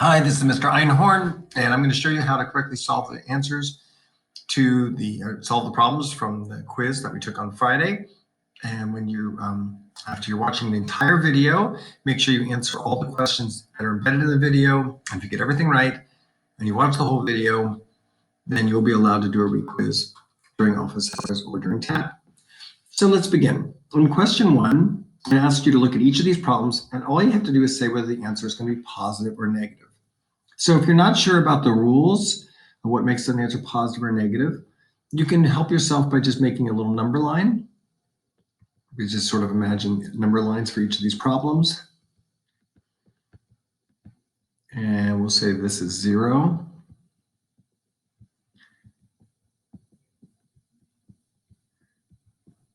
Hi, this is Mr. Einhorn, and I'm going to show you how to correctly solve the answers to solve the problems from the quiz that we took on Friday. And when you, after you're watching the entire video, make sure you answer all the questions that are embedded in the video. And if you get everything right, and you watch the whole video, then you'll be allowed to do a requiz during office hours or during TAP. So let's begin. In question 1, I asked you to look at each of these problems, and all you have to do is say whether the answer is going to be positive or negative. So if you're not sure about the rules of what makes an answer positive or negative, you can help yourself by just making a little number line. We just sort of imagine number lines for each of these problems. And we'll say this is 0.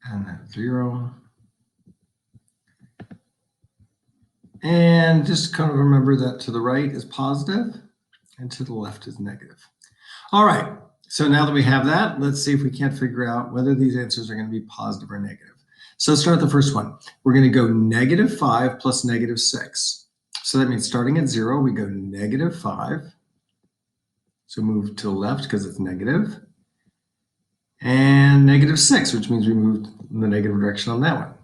And that's 0. And just kind of remember that to the right is positive and to the left is negative. All right, so now that we have that, let's see if we can't figure out whether these answers are going to be positive or negative. So let's start the first one. We're going to go -5 plus -6. So that means starting at 0, we go -5. So move to the left because it's negative. And -6, which means we moved in the negative direction on that one.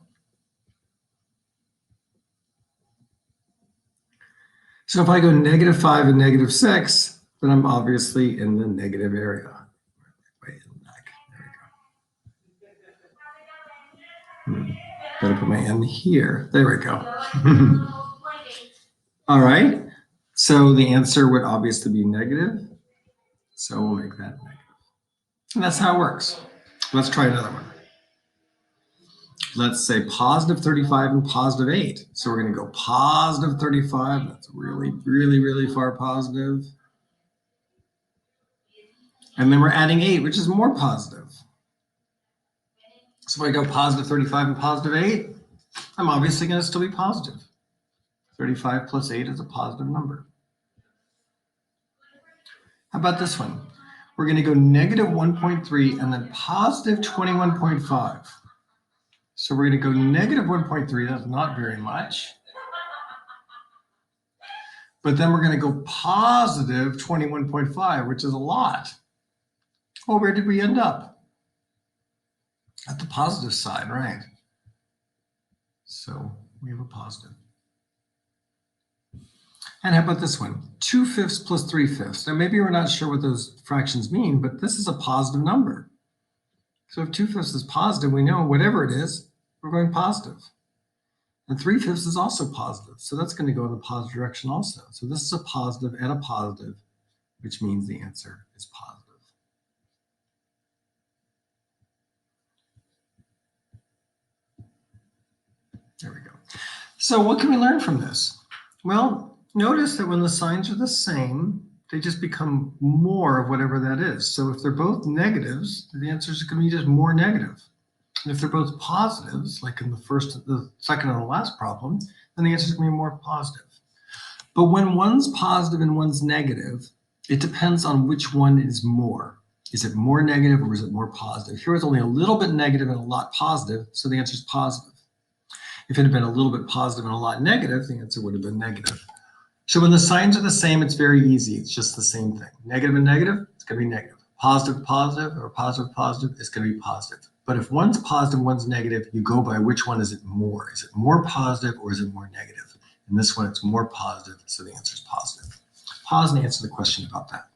So if I go -5 and -6, then I'm obviously in the negative area. Way in the back. There we go. Gotta put my N here. There we go. All right. So the answer would obviously be negative. So we'll make that negative. And that's how it works. Let's try another one. Let's say positive 35 and positive 8. So we're going to go positive 35. That's really, really, really far positive. And then we're adding 8, which is more positive. So if I go positive 35 and positive 8, I'm obviously going to still be positive. 35 plus 8 is a positive number. How about this one? We're going to go -1.3 and then positive 21.5. So we're going to go -1.3. That's not very much. But then we're going to go positive 21.5, which is a lot. Well, where did we end up? At the positive side, right? So we have a positive. And how about this one? 2/5 plus 3/5. Now maybe we're not sure what those fractions mean, but this is a positive number. So if 2/5 is positive, we know whatever it is, we're going positive. And 3/5 is also positive. So that's going to go in the positive direction also. So this is a positive and a positive, which means the answer is positive. There we go. So what can we learn from this? Well, notice that when the signs are the same, they just become more of whatever that is. So if they're both negatives, the answer is going to be just more negative. And if they're both positives, like in the second and the last problem, then the answer is going to be more positive. But when one's positive and one's negative, it depends on which one is more. Is it more negative or is it more positive? Here it's only a little bit negative and a lot positive, so the answer is positive. If it had been a little bit positive and a lot negative, the answer would have been negative. So when the signs are the same, it's very easy. It's just the same thing. Negative and negative, it's going to be negative. Positive, positive, or positive, positive, it's going to be positive. But if one's positive, one's negative, you go by which one is it more? Is it more positive or is it more negative? In this one, it's more positive, so the answer is positive. Pause and answer the question about that.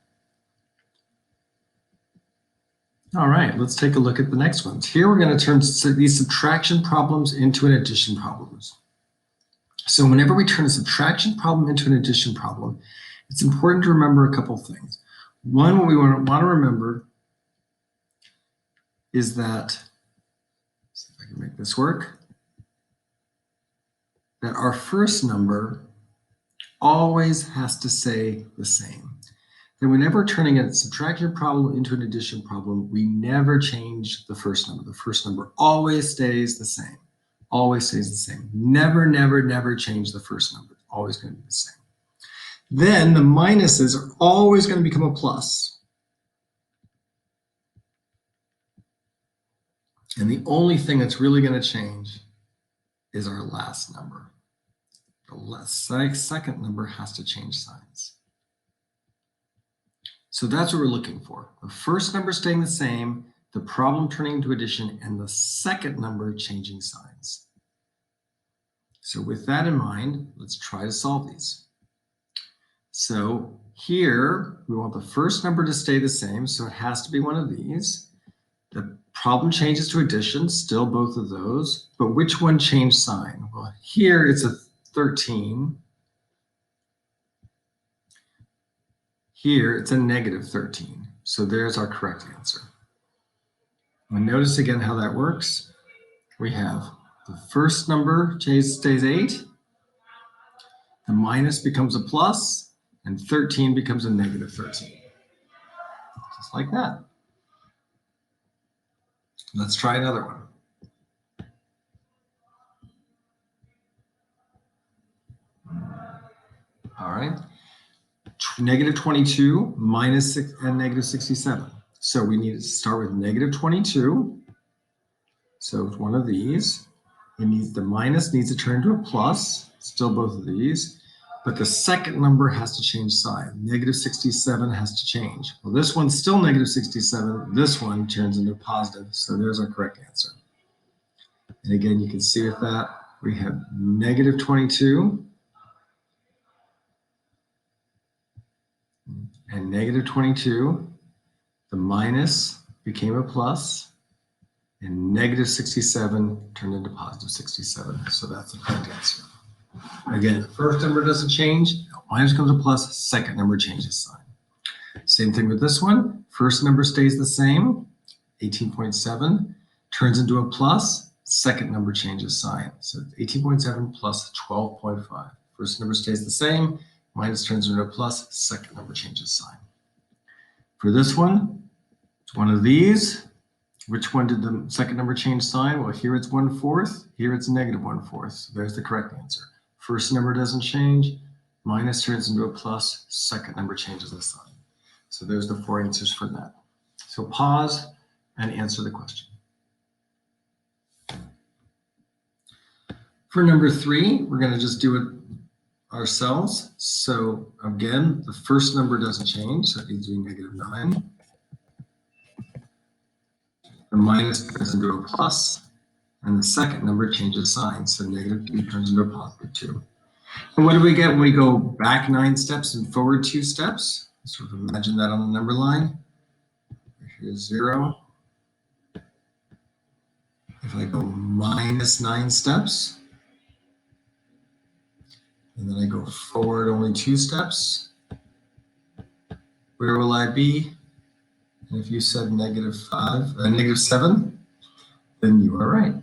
All right, let's take a look at the next ones. Here we're going to turn these subtraction problems into an addition problems. So whenever we turn a subtraction problem into an addition problem, it's important to remember a couple of things. One, what we want to remember is that, let's see if I can make this work, that our first number always has to stay the same. And whenever turning a subtraction problem into an addition problem, we never change the first number. The first number always stays the same. Always stays the same. Never, never, never change the first number. Always going to be the same. Then the minuses are always going to become a plus. And the only thing that's really going to change is our last number. the second number has to change signs. So that's what we're looking for. The first number staying the same, the problem turning into addition, and the second number changing signs. So with that in mind, let's try to solve these. So here, we want the first number to stay the same, so it has to be one of these. The problem changes to addition, still both of those, but which one changed sign? Well, here it's a 13. Here it's a negative 13. So there's our correct answer. And notice again how that works. We have the first number stays 8, the minus becomes a plus, and 13 becomes a negative 13. Just like that. Let's try another one. All right. Negative 22 minus 6 and negative 67. So we need to start with negative 22. So it's one of these. The minus needs to turn into a plus, still both of these, but the second number has to change sign. Negative 67 has to change. Well, this one's still negative 67. This one turns into positive. So there's our correct answer. And again, you can see with that, we have negative 22 and negative 22. The minus became a plus. And negative 67 turned into positive 67. So that's the correct answer. Again, the first number doesn't change. Minus becomes a plus. Second number changes sign. Same thing with this one. First number stays the same. 18.7 turns into a plus. Second number changes sign. So 18.7 plus 12.5. First number stays the same. Minus turns into a plus. Second number changes sign. For this one, it's one of these. Which one did the second number change sign? Well, here it's 1/4. Here it's negative 1/4. So there's the correct answer. First number doesn't change. Minus turns into a plus. Second number changes the sign. So there's the 4 answers for that. So pause and answer the question. For number 3, we're going to just do it ourselves. So again, the first number doesn't change. So it needs to be negative 9. The minus turns into a plus, and the second number changes sign. So negative 2 turns into a positive 2. And what do we get when we go back 9 steps and forward 2 steps? Sort of imagine that on the number line. Here's 0. If I go minus 9 steps, and then I go forward only 2 steps, where will I be? And if you said negative 7, then you are right.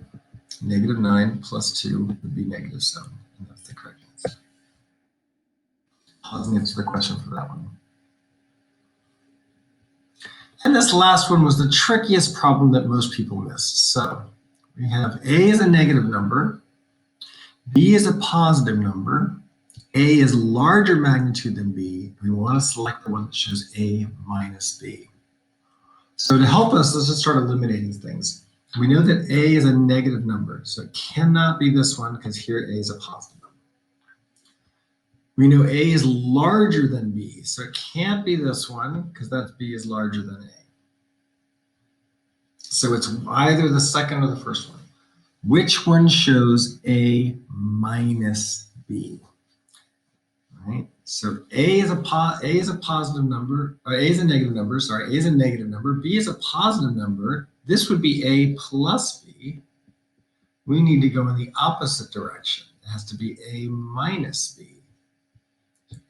Negative 9 plus 2 would be negative 7. And that's the correct answer. Pause and answer the question for that one. And this last one was the trickiest problem that most people missed. So we have A is a negative number, B is a positive number, A is larger magnitude than B. We want to select the one that shows A minus B. So to help us, let's just start eliminating things. We know that A is a negative number, so it cannot be this one because here A is a positive number. We know A is larger than B, so it can't be this one because that's B is larger than A. So it's either the second or the first one. Which one shows A minus B? Right? So A is a positive number, or A is a negative number, sorry, A is a negative number, B is a positive number. This would be A plus B. We need to go in the opposite direction. It has to be A minus B.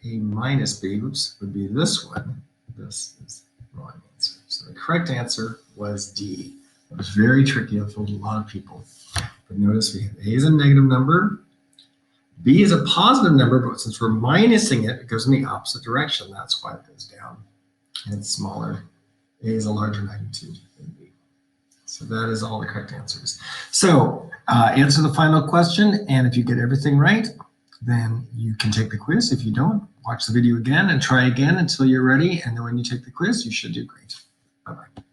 A minus B, would be this one. This is the wrong answer. So the correct answer was D. It was very tricky. It fooled a lot of people. But notice we have A is a negative number. B is a positive number, but since we're minusing it, it goes in the opposite direction. That's why it goes down. And it's smaller. A is a larger magnitude than B. So that is all the correct answers. So answer the final question, and if you get everything right, then you can take the quiz. If you don't, watch the video again and try again until you're ready. And then when you take the quiz, you should do great. Bye-bye.